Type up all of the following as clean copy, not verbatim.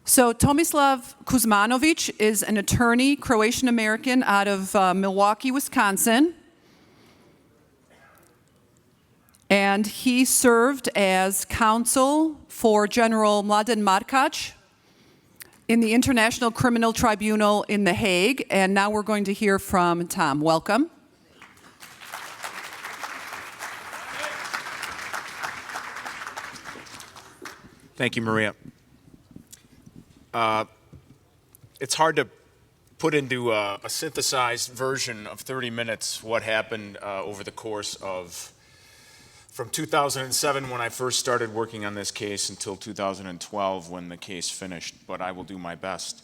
So Tomislav Kuzmanovic is an attorney, Croatian-American out of Milwaukee, Wisconsin. And he served as counsel for General Mladen Markac in the International Criminal Tribunal in The Hague. And now we're going to hear from Tom. Welcome. Thank you, Maria. It's hard to put into a synthesized version of 30 minutes what happened over the course of from 2007 when I first started working on this case until 2012 when the case finished, but I will do my best.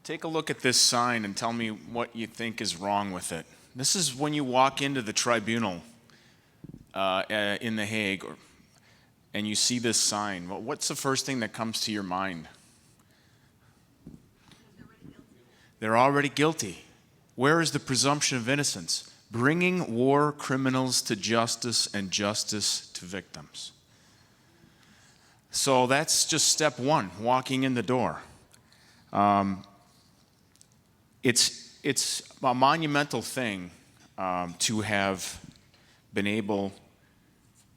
Take a look at this sign and tell me what you think is wrong with it. This is when you walk into the tribunal in The Hague, and you see this sign. Well, what's the first thing that comes to your mind? They're already guilty. Where is the presumption of innocence? Bringing war criminals to justice and justice to victims. So that's just step one, walking in the door. It's a monumental thing to have been able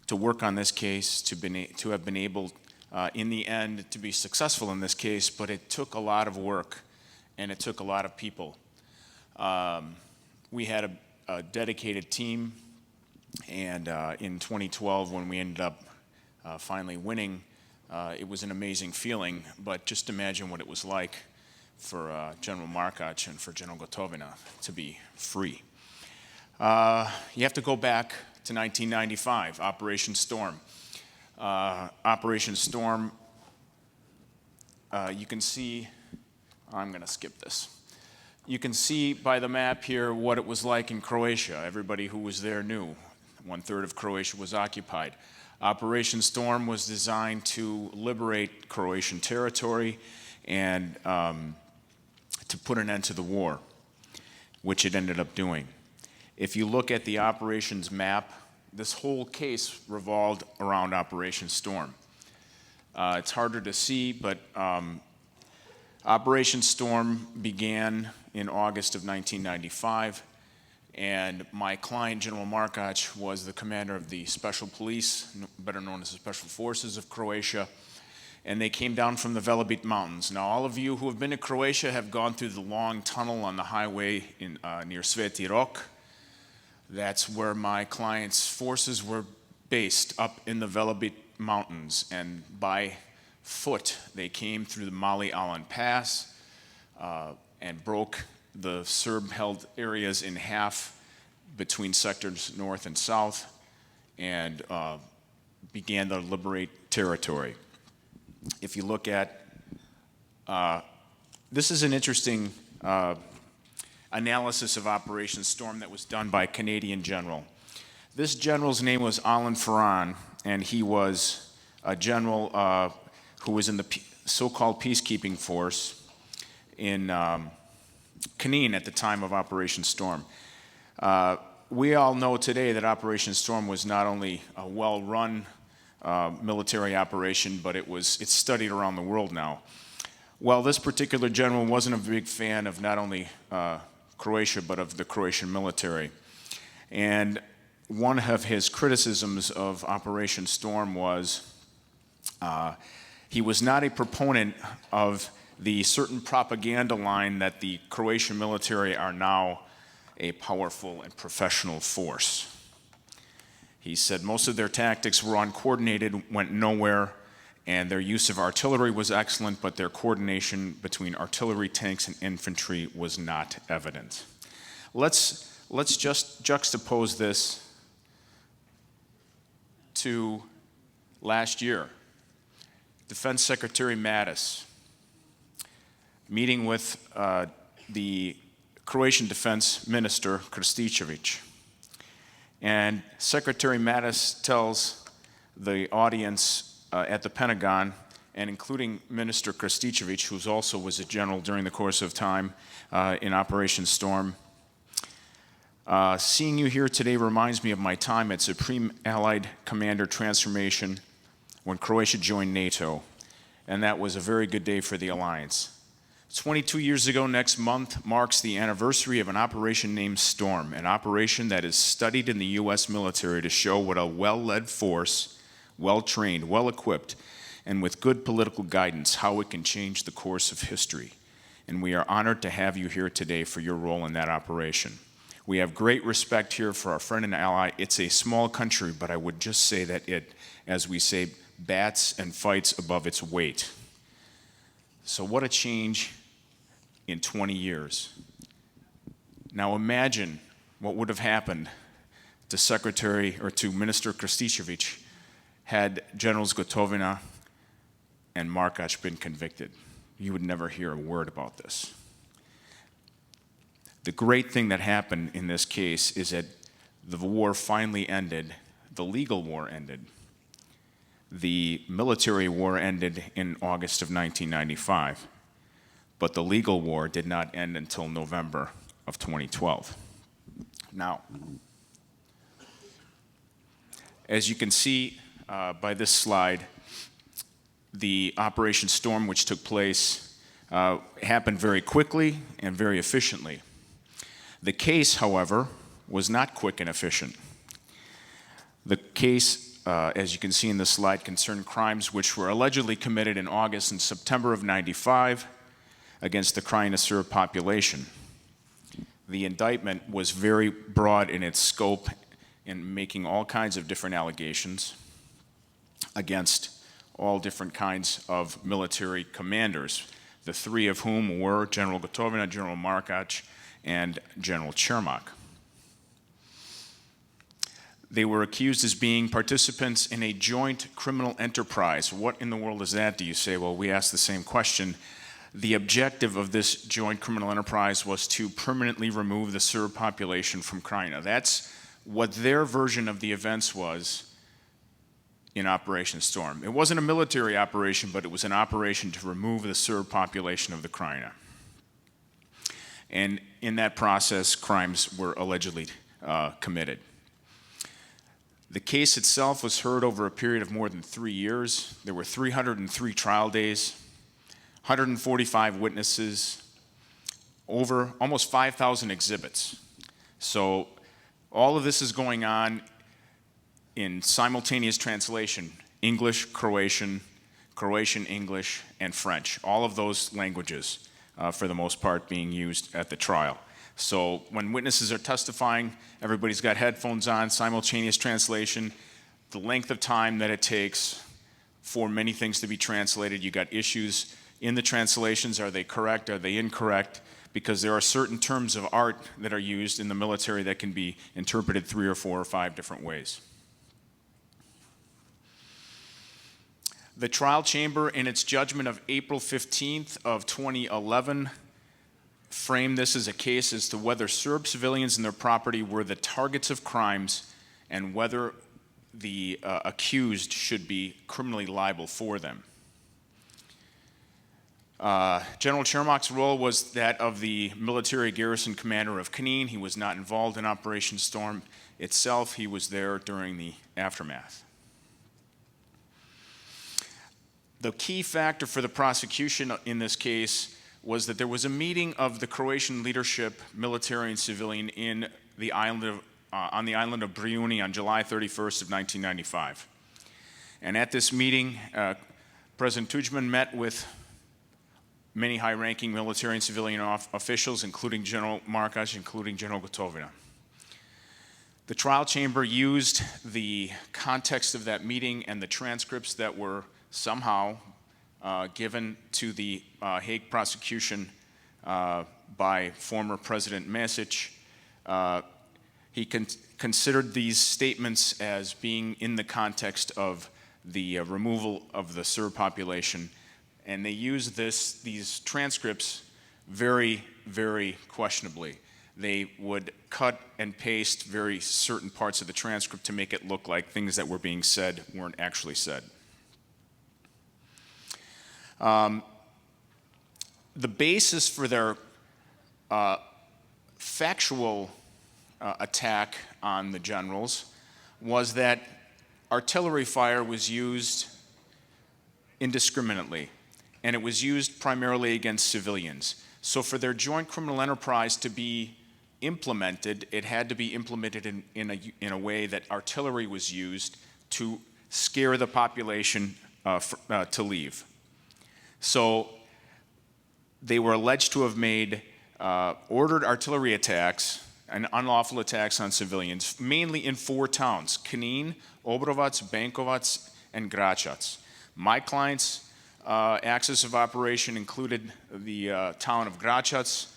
to work on this case, to have been able, in the end, to be successful in this case, but it took a lot of work and it took a lot of people. We had a dedicated team, and in 2012, when we ended up finally winning, it was an amazing feeling, but just imagine what it was like for General Markac and for General Gotovina to be free. You have to go back to 1995, Operation Storm. Operation Storm, you can see, I'm going to skip this. You can see by the map here what it was like in Croatia. Everybody who was there knew. 1/3 of Croatia was occupied. Operation Storm was designed to liberate Croatian territory and to put an end to the war, which it ended up doing. If you look at the operations map, this whole case revolved around Operation Storm. It's harder to see, but Operation Storm began in August of 1995, and my client, General Markac, was the commander of the Special Police, better known as the Special Forces of Croatia, and they came down from the Velebit Mountains. Now, all of you who have been to Croatia have gone through the long tunnel on the highway near Sveti Rok. That's where my client's forces were based, up in the Velebit Mountains, and by foot they came through the Mali Alan Pass and broke the Serb-held areas in half between sectors north and south and began to liberate territory. If you look at, this is an interesting analysis of Operation Storm that was done by a Canadian general. This general's name was Alain Ferrand, and he was a general who was in the so-called peacekeeping force in Cannes at the time of Operation Storm. We all know today that Operation Storm was not only a well-run military operation, but it's studied around the world now. Well, this particular general wasn't a big fan of not only Croatia, but of the Croatian military. And one of his criticisms of Operation Storm was he was not a proponent of the certain propaganda line that the Croatian military are now a powerful and professional force. He said most of their tactics were uncoordinated, went nowhere, and their use of artillery was excellent, but their coordination between artillery, tanks, and infantry was not evident. Let's just juxtapose this to last year. Defense Secretary Mattis meeting with the Croatian Defense Minister Krstičević. And Secretary Mattis tells the audience at the Pentagon, and including Minister Krstičević, who also was a general during the course of time in Operation Storm, seeing you here today reminds me of my time at Supreme Allied Commander Transformation when Croatia joined NATO, and that was a very good day for the alliance. 22 years ago next month marks the anniversary of an operation named Storm, an operation that is studied in the U.S. military to show what a well-led force, well-trained, well-equipped, and with good political guidance, how it can change the course of history. And we are honored to have you here today for your role in that operation. We have great respect here for our friend and ally. It's a small country, but I would just say that it, as we say, bats and fights above its weight. So what a change in 20 years. Now imagine what would have happened to Secretary or to Minister Krstičević had Generals Gotovina and Markac been convicted. You would never hear a word about this. The great thing that happened in this case is that the war finally ended, the legal war ended. The military war ended in August of 1995. But the legal war did not end until November of 2012. Now, as you can see by this slide, the Operation Storm, which took place, happened very quickly and very efficiently. The case, however, was not quick and efficient. The case, as you can see in this slide, concerned crimes which were allegedly committed in August and September of '95 against the Krajina Serb population. The indictment was very broad in its scope in making all kinds of different allegations against all different kinds of military commanders, the three of whom were General Gotovina, General Markac, and General Čermak. They were accused as being participants in a joint criminal enterprise. What in the world is that, do you say? Well, we asked the same question. The objective of this joint criminal enterprise was to permanently remove the Serb population from Krajina. That's what their version of the events was in Operation Storm. It wasn't a military operation, but it was an operation to remove the Serb population of the Krajina. And in that process, crimes were allegedly committed. The case itself was heard over a period of more than 3 years. There were 303 trial days, 145 witnesses, over almost 5,000 exhibits. So all of this is going on in simultaneous translation: English, Croatian, Croatian, English, and French. All of those languages, for the most part, being used at the trial. So when witnesses are testifying, everybody's got headphones on, simultaneous translation. The length of time that it takes for many things to be translated, you got issues in the translations. Are they correct? Are they incorrect? Because there are certain terms of art that are used in the military that can be interpreted 3 or 4 or 5 different ways. The trial chamber, in its judgment of April 15th of 2011, framed this as a case as to whether Serb civilians and their property were the targets of crimes and whether the accused should be criminally liable for them. General Čermak's role was that of the military garrison commander of Knin. He was not involved in Operation Storm itself. He was there during the aftermath. The key factor for the prosecution in this case was that there was a meeting of the Croatian leadership, military and civilian, on the island of Brijuni on July 31st of 1995. And at this meeting, President Tudjman met with many high-ranking military and civilian officials, including General Markac, including General Gotovina. The trial chamber used the context of that meeting and the transcripts that were somehow given to the Hague prosecution by former President Mesić. He considered these statements as being in the context of the removal of the Serb population, and they used these transcripts very, very questionably. They would cut and paste very certain parts of the transcript to make it look like things that were being said weren't actually said. The basis for their factual attack on the generals was that artillery fire was used indiscriminately, and it was used primarily against civilians. So for their joint criminal enterprise to be implemented, it had to be implemented in a way that artillery was used to scare the population to leave. So they were alleged to have made ordered artillery attacks and unlawful attacks on civilians, mainly in 4 towns: Knin, Obrovac, Benkovac, and Gračac. My client's axis of operation included the town of Gračac,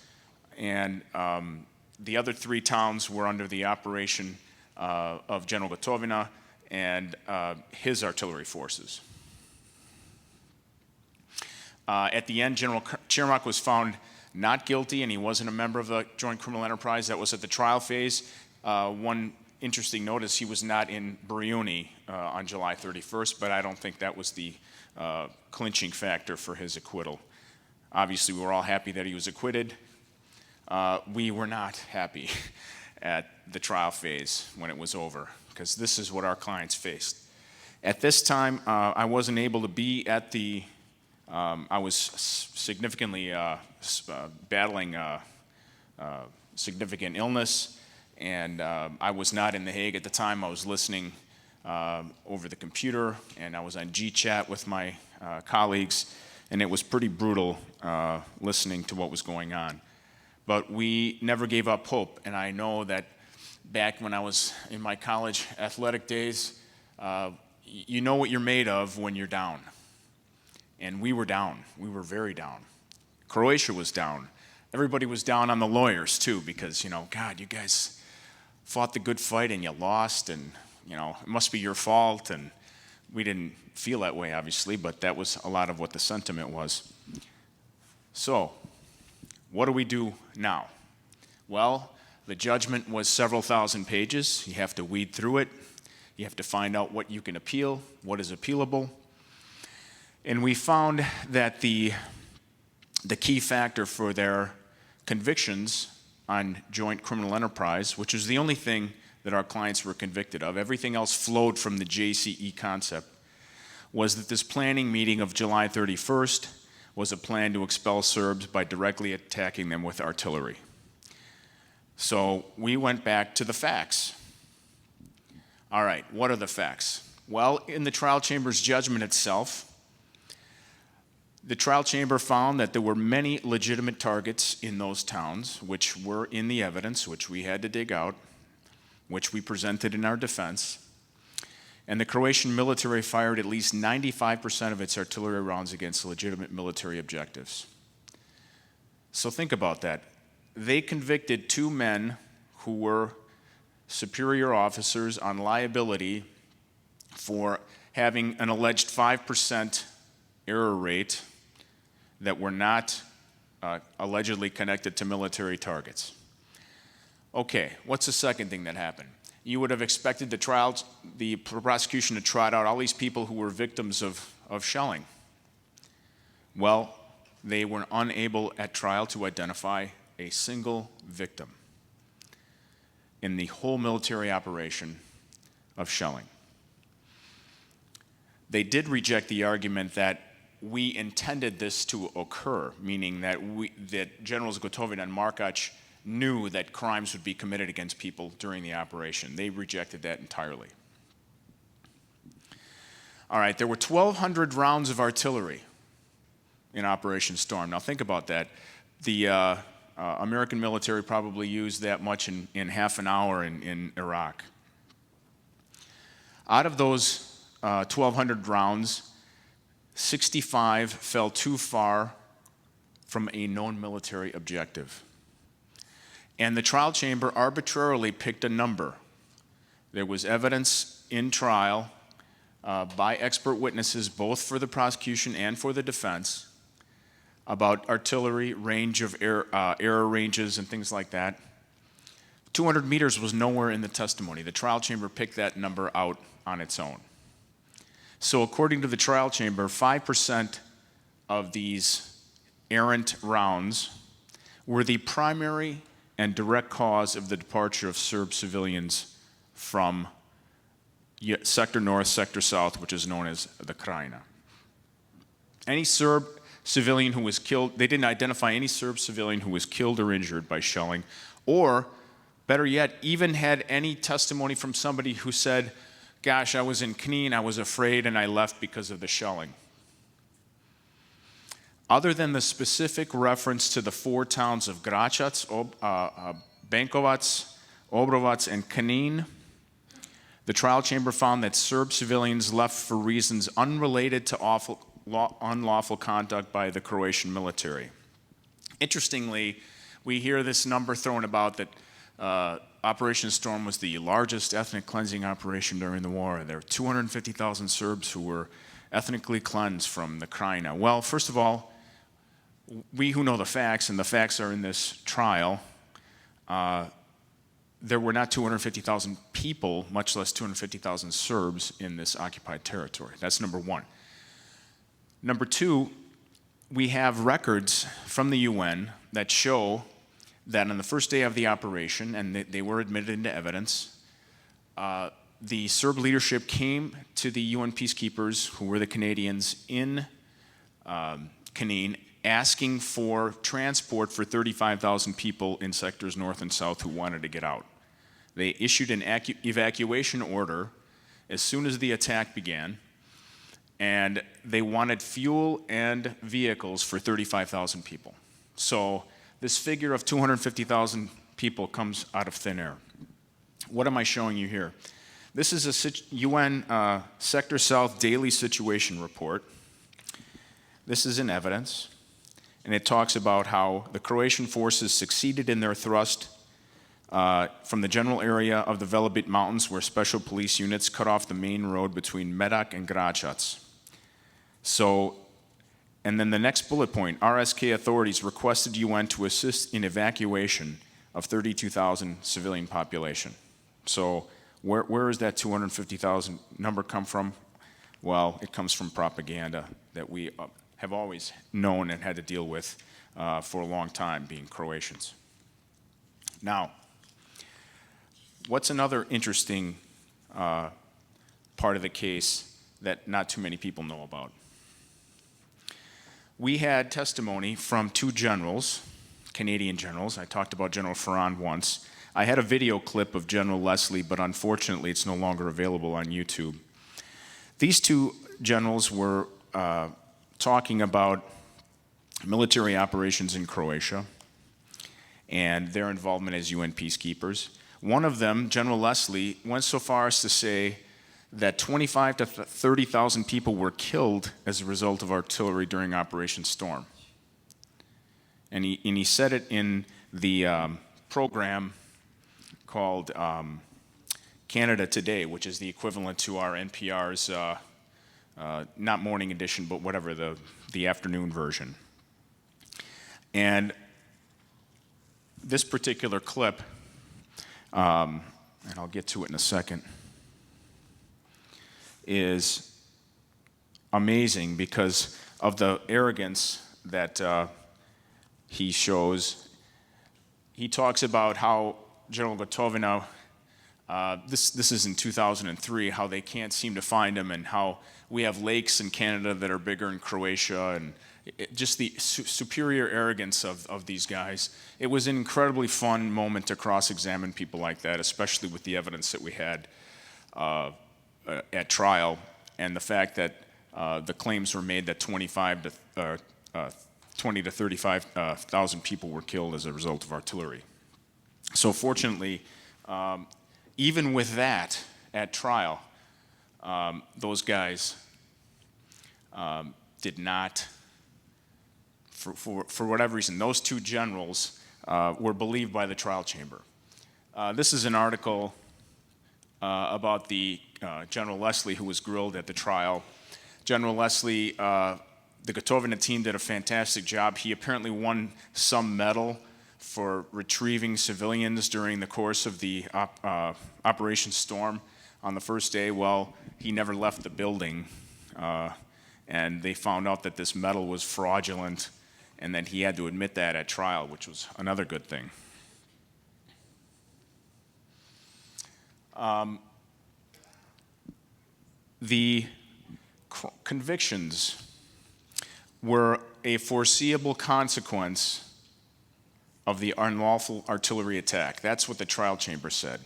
and the other 3 towns were under the operation of General Gotovina and his artillery forces. At the end, General Čermak was found not guilty, and he wasn't a member of the joint criminal enterprise. That was at the trial phase. One interesting note is he was not in Briuni on July 31st, but I don't think that was the clinching factor for his acquittal. Obviously, we were all happy that he was acquitted. We were not happy at the trial phase when it was over, because this is what our clients faced. At this time, I wasn't able to be at the I was significantly battling significant illness, and I was not in The Hague at the time. I was listening over the computer, and I was on GChat with my colleagues, and it was pretty brutal listening to what was going on. But we never gave up hope, and I know that back when I was in my college athletic days, you know what you're made of when you're down. And we were down. We were very down. Croatia was down. Everybody was down on the lawyers, too, because, God, you guys fought the good fight and you lost, and, it must be your fault. And we didn't feel that way, obviously, but that was a lot of what the sentiment was. So, what do we do now? Well, the judgment was several thousand pages. You have to weed through it. You have to find out what you can appeal, what is appealable. And we found that the key factor for their convictions on joint criminal enterprise, which is the only thing that our clients were convicted of, everything else flowed from the JCE concept, was that this planning meeting of July 31st was a plan to expel Serbs by directly attacking them with artillery. So we went back to the facts. All right, what are the facts? Well, in the trial chamber's judgment itself, the trial chamber found that there were many legitimate targets in those towns, which were in the evidence, which we had to dig out, which we presented in our defense. And the Croatian military fired at least 95% of its artillery rounds against legitimate military objectives. So think about that. They convicted 2 men who were superior officers on liability for having an alleged 5% error rate that were not allegedly connected to military targets. Okay, what's the second thing that happened? You would have expected the prosecution to trot out all these people who were victims of shelling. Well, they were unable at trial to identify a single victim in the whole military operation of shelling. They did reject the argument that we intended this to occur, meaning that Generals Gotovina and Markac knew that crimes would be committed against people during the operation. They rejected that entirely. All right, there were 1,200 rounds of artillery in Operation Storm. Now think about that. The American military probably used that much in half an hour in Iraq. Out of those 1,200 rounds, 65 fell too far from a known military objective. And the trial chamber arbitrarily picked a number. There was evidence in trial by expert witnesses, both for the prosecution and for the defense, about artillery, range of error ranges and things like that. 200 meters was nowhere in the testimony. The trial chamber picked that number out on its own. So according to the trial chamber, 5% of these errant rounds were the primary and direct cause of the departure of Serb civilians from Sector North, Sector South, which is known as the Krajina. Any Serb civilian who was killed, they didn't identify any Serb civilian who was killed or injured by shelling, or better yet, even had any testimony from somebody who said, gosh, I was in Knin, I was afraid, and I left because of the shelling. Other than the specific reference to the 4 towns of Gračac, Benkovac, Obrovac, and Knin, the trial chamber found that Serb civilians left for reasons unrelated to unlawful conduct by the Croatian military. Interestingly, we hear this number thrown about that Operation Storm was the largest ethnic cleansing operation during the war. There were 250,000 Serbs who were ethnically cleansed from the Krajina. Well, first of all, we who know the facts, and the facts are in this trial, there were not 250,000 people, much less 250,000 Serbs in this occupied territory. That's number one. Number two, we have records from the UN that show that on the first day of the operation, and they were admitted into evidence, the Serb leadership came to the UN peacekeepers, who were the Canadians, in Knin, asking for transport for 35,000 people in sectors north and south who wanted to get out. They issued an evacuation order as soon as the attack began, and they wanted fuel and vehicles for 35,000 people. So this figure of 250,000 people comes out of thin air. What am I showing you here? This is a UN Sector South daily situation report. This is in evidence, and it talks about how the Croatian forces succeeded in their thrust from the general area of the Velebit Mountains, where special police units cut off the main road between Medak and Gračac. And then the next bullet point, RSK authorities requested UN to assist in evacuation of 32,000 civilian population. So where does that 250,000 number come from? Well, it comes from propaganda that we have always known and had to deal with for a long time, being Croatians. Now, what's another interesting part of the case that not too many people know about? We had testimony from 2 generals, Canadian generals. I talked about General Ferrand once. I had a video clip of General Leslie, but unfortunately it's no longer available on YouTube. These 2 generals were talking about military operations in Croatia and their involvement as UN peacekeepers. One of them, General Leslie, went so far as to say that 25 to 30,000 people were killed as a result of artillery during Operation Storm. And he said it in the program called Canada Today, which is the equivalent to our NPR's, not morning edition, but whatever, the afternoon version. And this particular clip, and I'll get to it in a second, is amazing because of the arrogance that he shows. He talks about how General Gotovina, this is in 2003, how they can't seem to find him, and how we have lakes in Canada that are bigger in Croatia, and just the superior arrogance of these guys. It was an incredibly fun moment to cross-examine people like that, especially with the evidence that we had at trial, and the fact that the claims were made that 20 to 35,000 people were killed as a result of artillery. So fortunately, even with that at trial, those guys did not, for whatever reason, those 2 generals were believed by the trial chamber. This is an article about the General Leslie, who was grilled at the trial. General Leslie, the Gotovina team did a fantastic job. He apparently won some medal for retrieving civilians during the course of the Operation Storm on the first day. Well, he never left the building, and they found out that this medal was fraudulent, and that he had to admit that at trial, which was another good thing. The convictions were a foreseeable consequence of the unlawful artillery attack. That's what the trial chamber said.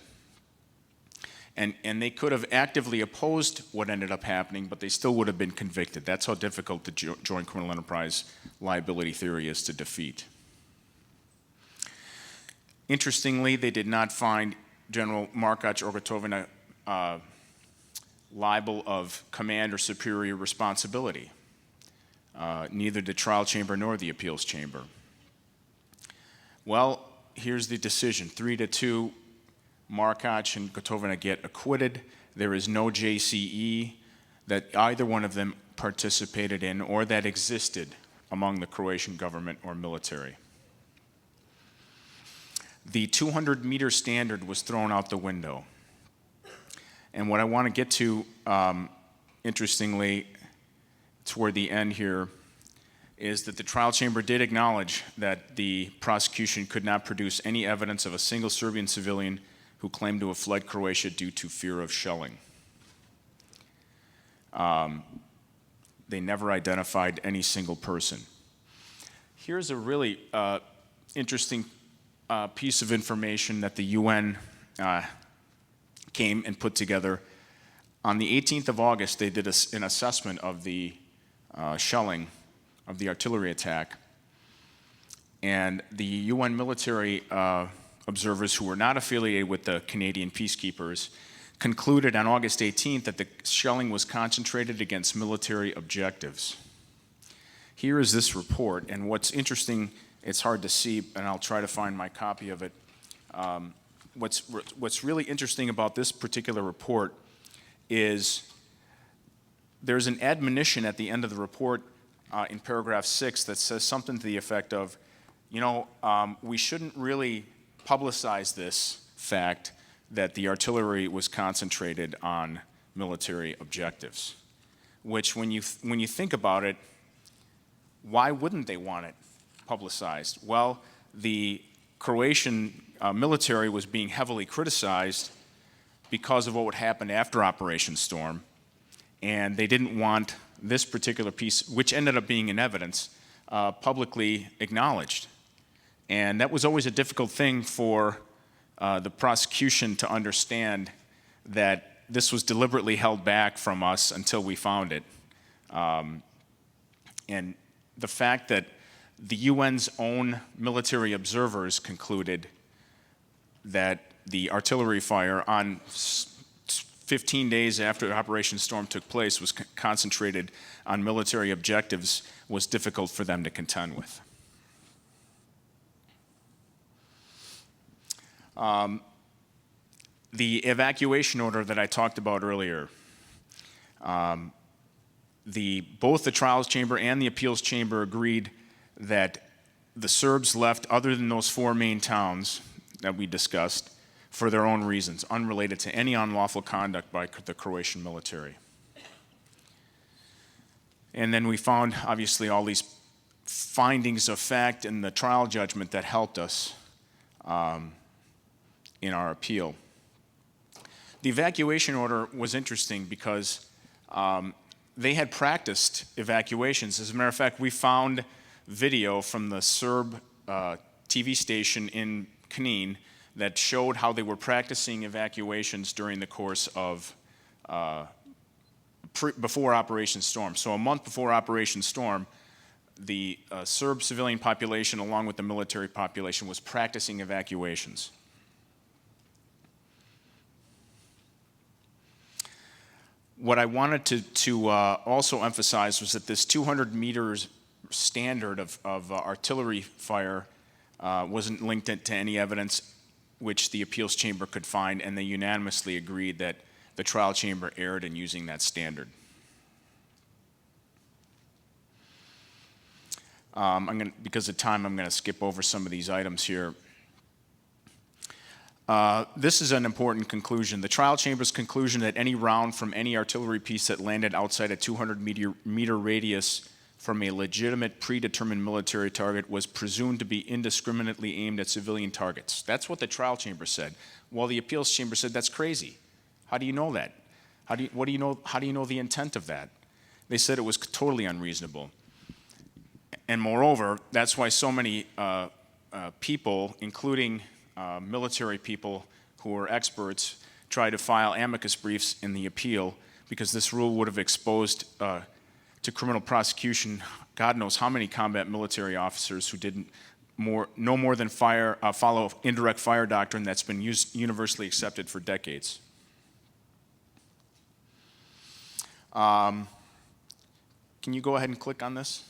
And they could have actively opposed what ended up happening, but they still would have been convicted. That's how difficult the joint criminal enterprise liability theory is to defeat. Interestingly, they did not find General Markac or Gotovina liable of command or superior responsibility. Neither the trial chamber nor the appeals chamber. Well, here's the decision. 3-2, Markac and Gotovina get acquitted. There is no JCE that either one of them participated in or that existed among the Croatian government or military. The 200-meter standard was thrown out the window. And what I want to get to, interestingly, toward the end here, is that the trial chamber did acknowledge that the prosecution could not produce any evidence of a single Serbian civilian who claimed to have fled Croatia due to fear of shelling. They never identified any single person. Here's a really interesting piece of information that the UN came and put together. On the 18th of August, they did an assessment of the shelling of the artillery attack. And the UN military observers who were not affiliated with the Canadian peacekeepers concluded on August 18th that the shelling was concentrated against military objectives. Here is this report, and what's interesting, it's hard to see, and I'll try to find my copy of it. What's really interesting about this particular report is there's an admonition at the end of the report in paragraph 6 that says something to the effect of, we shouldn't really publicize this fact that the artillery was concentrated on military objectives, which when you think about it, why wouldn't they want it publicized? Well, the Croatian military was being heavily criticized because of what would happen after Operation Storm, and they didn't want this particular piece, which ended up being in evidence, publicly acknowledged. And that was always a difficult thing for the prosecution to understand, that this was deliberately held back from us until we found it. And the fact that the UN's own military observers concluded that the artillery fire on 15 days after Operation Storm took place was concentrated on military objectives was difficult for them to contend with. The evacuation order that I talked about earlier, both the trials chamber and the appeals chamber agreed that the Serbs left, other than those 4 main towns that we discussed, for their own reasons, unrelated to any unlawful conduct by the Croatian military. And then we found, obviously, all these findings of fact in the trial judgment that helped us in our appeal. The evacuation order was interesting because they had practiced evacuations. As a matter of fact, we found video from the Serb TV station in Knin that showed how they were practicing evacuations during the course of before Operation Storm. So a month before Operation Storm, the Serb civilian population, along with the military population, was practicing evacuations. What I wanted to also emphasize was that this 200 meters standard of artillery fire wasn't linked to any evidence which the appeals chamber could find, and they unanimously agreed that the trial chamber erred in using that standard. Because of time, I'm going to skip over some of these items here. This is an important conclusion. The trial chamber's conclusion that any round from any artillery piece that landed outside a 200-meter radius from a legitimate predetermined military target was presumed to be indiscriminately aimed at civilian targets. That's what the trial chamber said. While the appeals chamber said that's crazy. How do you know that? How do you know the intent of that? They said it was totally unreasonable. And moreover, that's why so many people, including military people who are experts, try to file amicus briefs in the appeal, because this rule would have exposed to criminal prosecution God knows how many combat military officers who didn't no more than follow indirect fire doctrine that's been universally accepted for decades. Can you go ahead and click on this?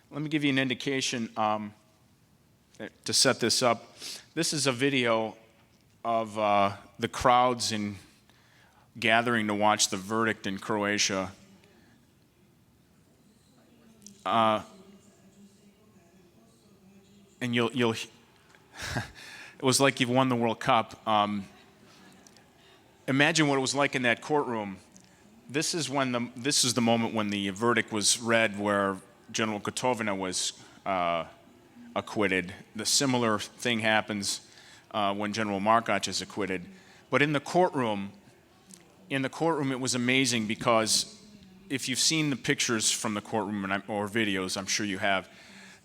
Let me give you an indication to set this up. This is a video of the crowds gathering to watch the verdict in Croatia. And you'll it was like you've won the World Cup. Imagine what it was like in that courtroom. This is the moment when the verdict was read, where General Gotovina was acquitted. The similar thing happens when General Markac is acquitted. But in the courtroom, it was amazing, because if you've seen the pictures from the courtroom or videos, I'm sure you have,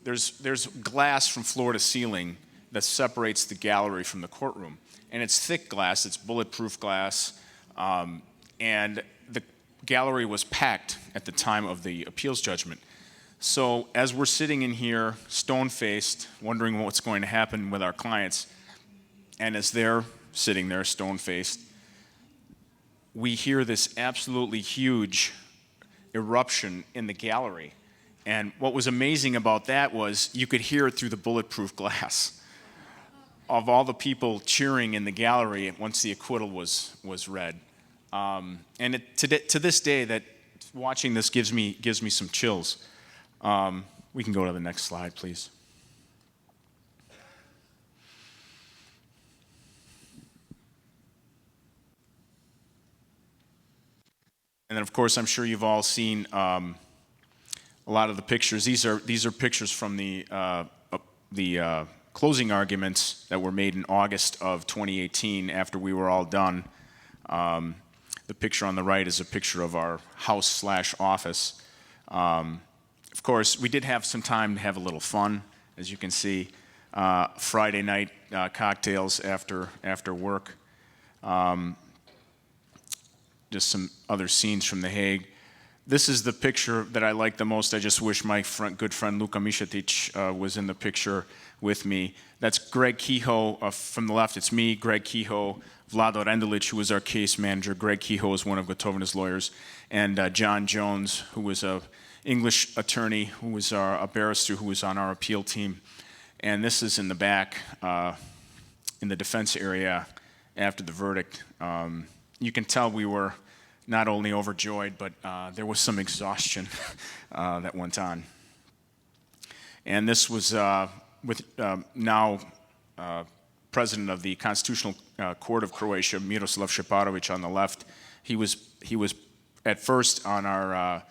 there's glass from floor to ceiling that separates the gallery from the courtroom. And it's thick glass, it's bulletproof glass, and the gallery was packed at the time of the appeals judgment. So as we're sitting in here, stone-faced, wondering what's going to happen with our clients, and as they're sitting there, stone-faced, we hear this absolutely huge eruption in the gallery. And what was amazing about that was you could hear it through the bulletproof glass of all the people cheering in the gallery once the acquittal was read. And to this day, that watching this gives me some chills. We can go to the next slide, please. And then, of course, I'm sure you've all seen a lot of the pictures. These are pictures from the closing arguments that were made in August of 2018 after we were all done. The picture on the right is a picture of our house/office. Of course, we did have some time to have a little fun, as you can see. Friday night cocktails after work. Just some other scenes from The Hague. This is the picture that I like the most. I just wish my good friend Luka Mišetić was in the picture with me. That's Greg Kehoe. From the left, it's me, Greg Kehoe, Vlado Rendelic, who was our case manager. Greg Kehoe is one of Gotovina's lawyers. And John Jones, who was an English attorney, who was a barrister who was on our appeal team. And this is in the back, in the defense area after the verdict. You can tell we were not only overjoyed, but there was some exhaustion that went on. And this was with now President of the Constitutional Court of Croatia, Miroslav Šeparović, on the left. He was at first on our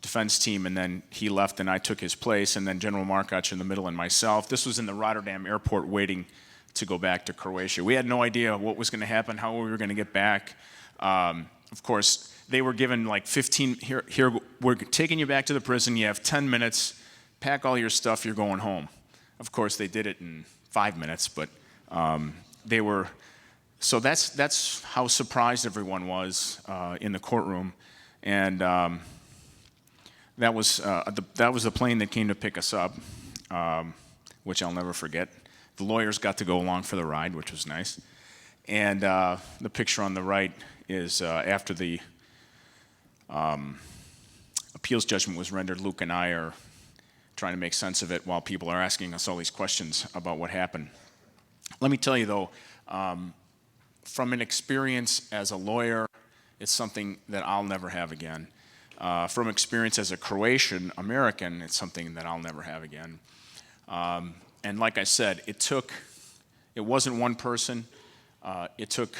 defense team, and then he left and I took his place, and then General Markac in the middle and myself. This was in the Rotterdam airport waiting to go back to Croatia. We had no idea what was going to happen, how we were going to get back. Of course, they were given like 15, here, we're taking you back to the prison, you have 10 minutes, pack all your stuff, you're going home. Of course, they did it in 5 minutes, but so that's how surprised everyone was in the courtroom. And that was the plane that came to pick us up, which I'll never forget. The lawyers got to go along for the ride, which was nice. And the picture on the right is after the appeals judgment was rendered. Luke and I are trying to make sense of it while people are asking us all these questions about what happened. Let me tell you, though, from an experience as a lawyer, it's something that I'll never have again. From experience as a Croatian-American, it's something that I'll never have again. And like I said, it wasn't one person. It took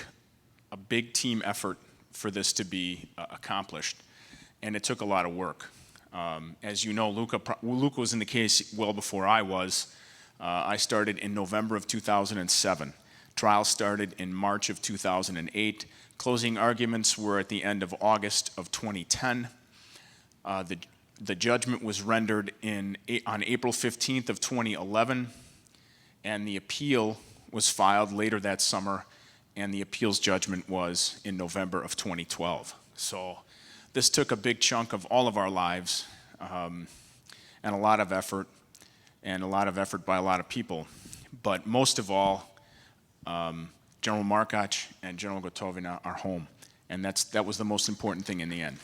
a big team effort for this to be accomplished, and it took a lot of work. As you know, Luka was in the case well before I was. I started in November of 2007. Trial started in March of 2008. Closing arguments were at the end of August of 2010. The The judgment was rendered on April 15th of 2011, and the appeal was filed later that summer, and the appeals judgment was in November of 2012. So this took a big chunk of all of our lives, and a lot of effort by a lot of people. But most of all, General Markac and General Gotovina are home, and that was the most important thing in the end.